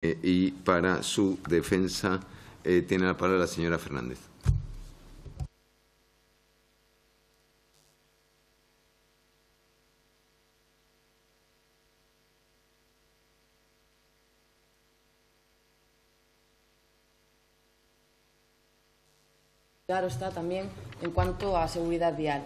Y para su defensa tiene la palabra la señora Fernández. Claro está también en cuanto a seguridad vial.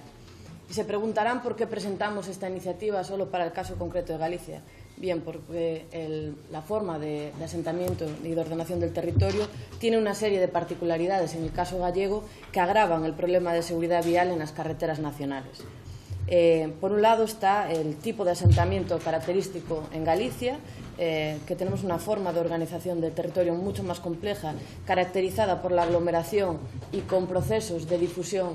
Y se preguntarán por qué presentamos esta iniciativa solo para el caso concreto de Galicia. Bien, porque la forma de asentamiento y de ordenación del territorio tiene una serie de particularidades en el caso gallego que agravan el problema de seguridad vial en las carreteras nacionales. Por un lado está el tipo de asentamiento característico en Galicia, que tenemos una forma de organización del territorio mucho más compleja, caracterizada por la aglomeración y con procesos de difusión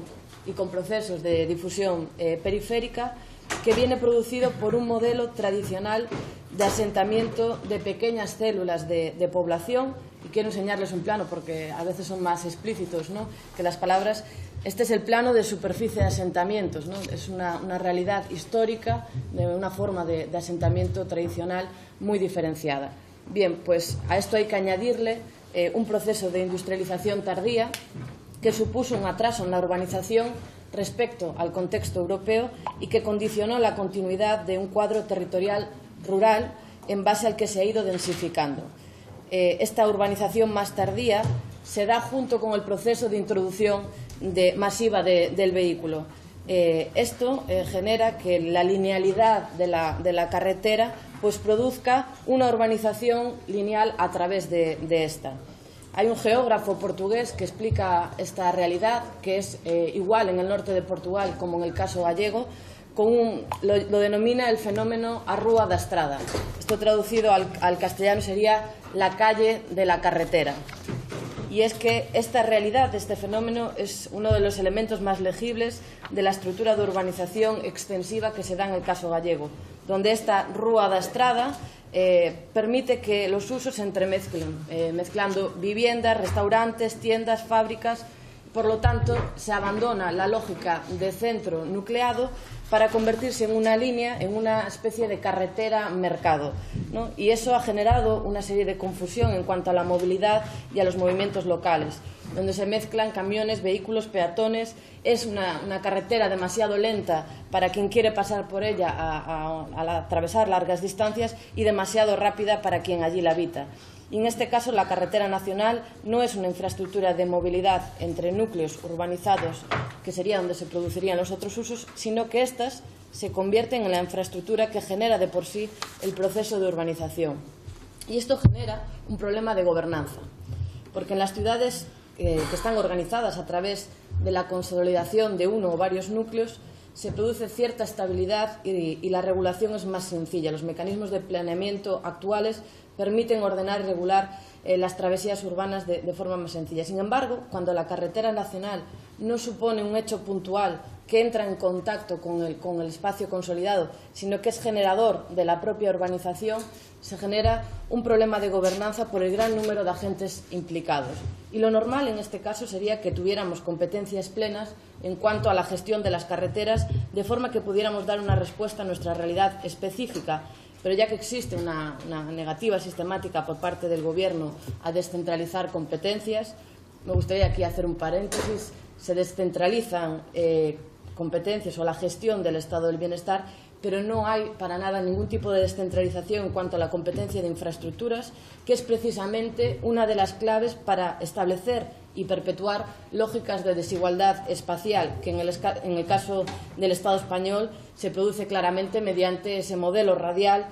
periférica, que viene producido por un modelo tradicional de asentamiento de pequeñas células de población. Y quiero enseñarles un plano porque a veces son más explícitos, ¿no?, que las palabras. Este es el plano de superficie de asentamientos, ¿no? Es una realidad histórica de una forma de asentamiento tradicional muy diferenciada. Bien, pues a esto hay que añadirle un proceso de industrialización tardía que supuso un atraso en la urbanización respecto al contexto europeo y que condicionó la continuidad de un cuadro territorial rural en base al que se ha ido densificando. Esta urbanización más tardía se da junto con el proceso de introducción masiva del vehículo. Esto genera que la linealidad de la carretera pues produzca una urbanización lineal a través de esta. Hay un geógrafo portugués que explica esta realidad, que es igual en el norte de Portugal como en el caso gallego, lo denomina el fenómeno a Rúa da Estrada. Esto traducido al castellano sería la calle de la carretera. Y es que esta realidad, este fenómeno, es uno de los elementos más legibles de la estructura de urbanización extensiva que se da en el caso gallego, donde esta Rúa da Estrada permite que los usos se entremezclen, mezclando viviendas, restaurantes, tiendas, fábricas. Por lo tanto, se abandona la lógica de centro nucleado para convertirse en una línea, en una especie de carretera-mercado, ¿no? Y eso ha generado una serie de confusión en cuanto a la movilidad y a los movimientos locales, donde se mezclan camiones, vehículos, peatones. Es una carretera demasiado lenta para quien quiere pasar por ella al atravesar largas distancias y demasiado rápida para quien allí la habita. Y en este caso la carretera nacional no es una infraestructura de movilidad entre núcleos urbanizados, que sería donde se producirían los otros usos, sino que éstas se convierten en la infraestructura que genera de por sí el proceso de urbanización. Y esto genera un problema de gobernanza, porque en las ciudades que están organizadas a través de la consolidación de uno o varios núcleos, se produce cierta estabilidad y la regulación es más sencilla. Los mecanismos de planeamiento actuales permiten ordenar y regular las travesías urbanas de forma más sencilla. Sin embargo, cuando la carretera nacional no supone un hecho puntual que entra en contacto con el espacio consolidado, sino que es generador de la propia urbanización, se genera un problema de gobernanza por el gran número de agentes implicados. Y lo normal en este caso sería que tuviéramos competencias plenas en cuanto a la gestión de las carreteras, de forma que pudiéramos dar una respuesta a nuestra realidad específica. Pero ya que existe una negativa sistemática por parte del Gobierno a descentralizar competencias, me gustaría aquí hacer un paréntesis. Se descentralizan competencias o la gestión del estado del bienestar, pero no hay para nada ningún tipo de descentralización en cuanto a la competencia de infraestructuras, que es precisamente una de las claves para establecer y perpetuar lógicas de desigualdad espacial, que en el caso del Estado español se produce claramente mediante ese modelo radial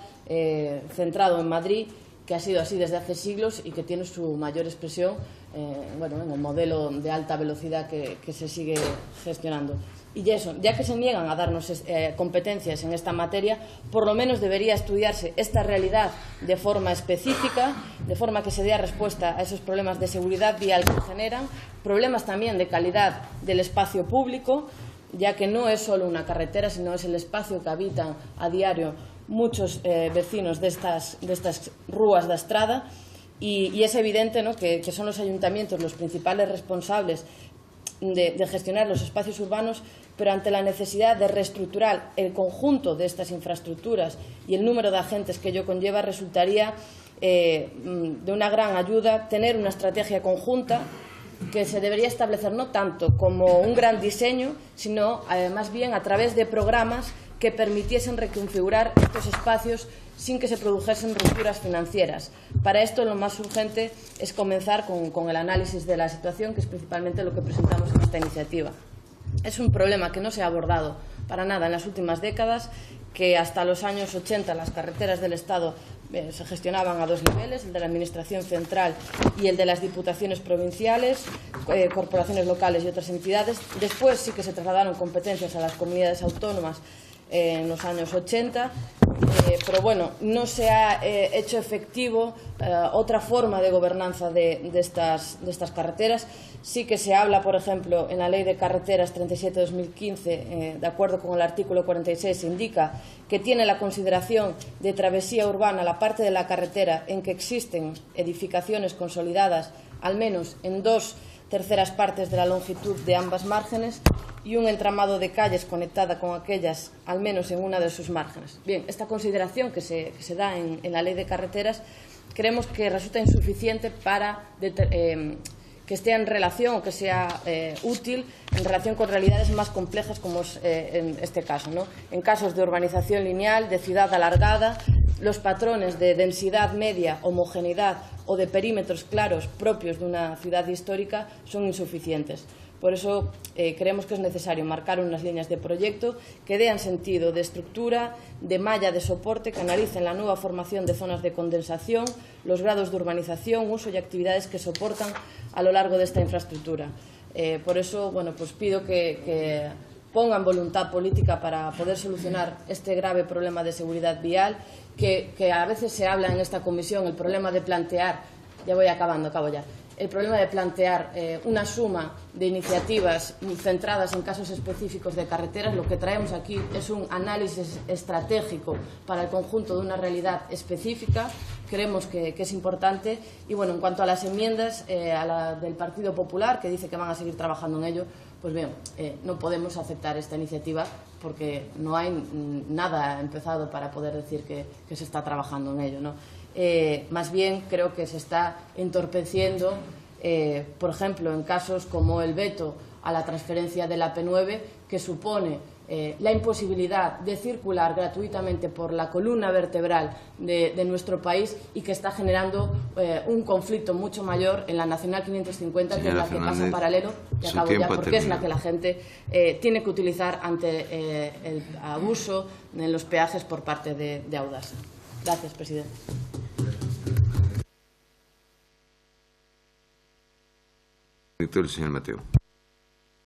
centrado en Madrid, que ha sido así desde hace siglos y que tiene su mayor expresión en el modelo de alta velocidad que se sigue gestionando. Y eso, ya que se niegan a darnos competencias en esta materia, por lo menos debería estudiarse esta realidad de forma específica, de forma que se dé respuesta a esos problemas de seguridad vial que generan, problemas también de calidad del espacio público, ya que no es solo una carretera, sino es el espacio que habitan a diario muchos vecinos de estas rúas da Estrada. Y es evidente, ¿no?, que son los ayuntamientos los principales responsables de gestionar los espacios urbanos, pero ante la necesidad de reestructurar el conjunto de estas infraestructuras y el número de agentes que ello conlleva, resultaría de una gran ayuda tener una estrategia conjunta que se debería establecer no tanto como un gran diseño, sino más bien a través de programas que permitiesen reconfigurar estos espacios sin que se produjesen rupturas financieras. Para esto lo más urgente es comenzar con el análisis de la situación, que es principalmente lo que presentamos en esta iniciativa. Es un problema que no se ha abordado para nada en las últimas décadas, que hasta los años 80 las carreteras del Estado se gestionaban a dos niveles, el de la Administración central y el de las diputaciones provinciales, corporaciones locales y otras entidades. Después sí que se trasladaron competencias a las comunidades autónomas en los años 80, pero bueno, no se ha hecho efectivo otra forma de gobernanza de estas carreteras. Sí que se habla, por ejemplo, en la Ley de Carreteras 37/2015, de acuerdo con el artículo 46, se indica que tiene la consideración de travesía urbana la parte de la carretera en que existen edificaciones consolidadas al menos en 2/3 partes de la longitud de ambas márgenes y un entramado de calles conectada con aquellas al menos en una de sus márgenes. Bien, esta consideración que se da en la Ley de Carreteras creemos que resulta insuficiente para que esté en relación o que sea útil en relación con realidades más complejas como es en este caso, ¿no? En casos de urbanización lineal, de ciudad alargada, los patrones de densidad media, homogeneidad o de perímetros claros propios de una ciudad histórica son insuficientes. Por eso creemos que es necesario marcar unas líneas de proyecto que den sentido de estructura, de malla de soporte, que analicen la nueva formación de zonas de condensación, los grados de urbanización, uso y actividades que soportan a lo largo de esta infraestructura. Por eso, bueno, pues pido que pongan voluntad política para poder solucionar este grave problema de seguridad vial, que a veces se habla en esta comisión, el problema de plantear, ya voy acabando, acabo ya, el problema de plantear una suma de iniciativas centradas en casos específicos de carreteras. Lo que traemos aquí es un análisis estratégico para el conjunto de una realidad específica. Creemos que es importante. Y bueno, en cuanto a las enmiendas, a la del Partido Popular, que dice que van a seguir trabajando en ello, pues bien, no podemos aceptar esta iniciativa porque no hay nada empezado para poder decir que se está trabajando en ello, ¿no? Más bien creo que se está entorpeciendo, por ejemplo, en casos como el veto a la transferencia de la P9, que supone la imposibilidad de circular gratuitamente por la columna vertebral de nuestro país y que está generando un conflicto mucho mayor en la Nacional 550, que es la que pasa paralelo, y acabo ya, porque es la que la gente tiene que utilizar ante el abuso en los peajes por parte de Audasa. Gracias, presidente. El señor Mateo.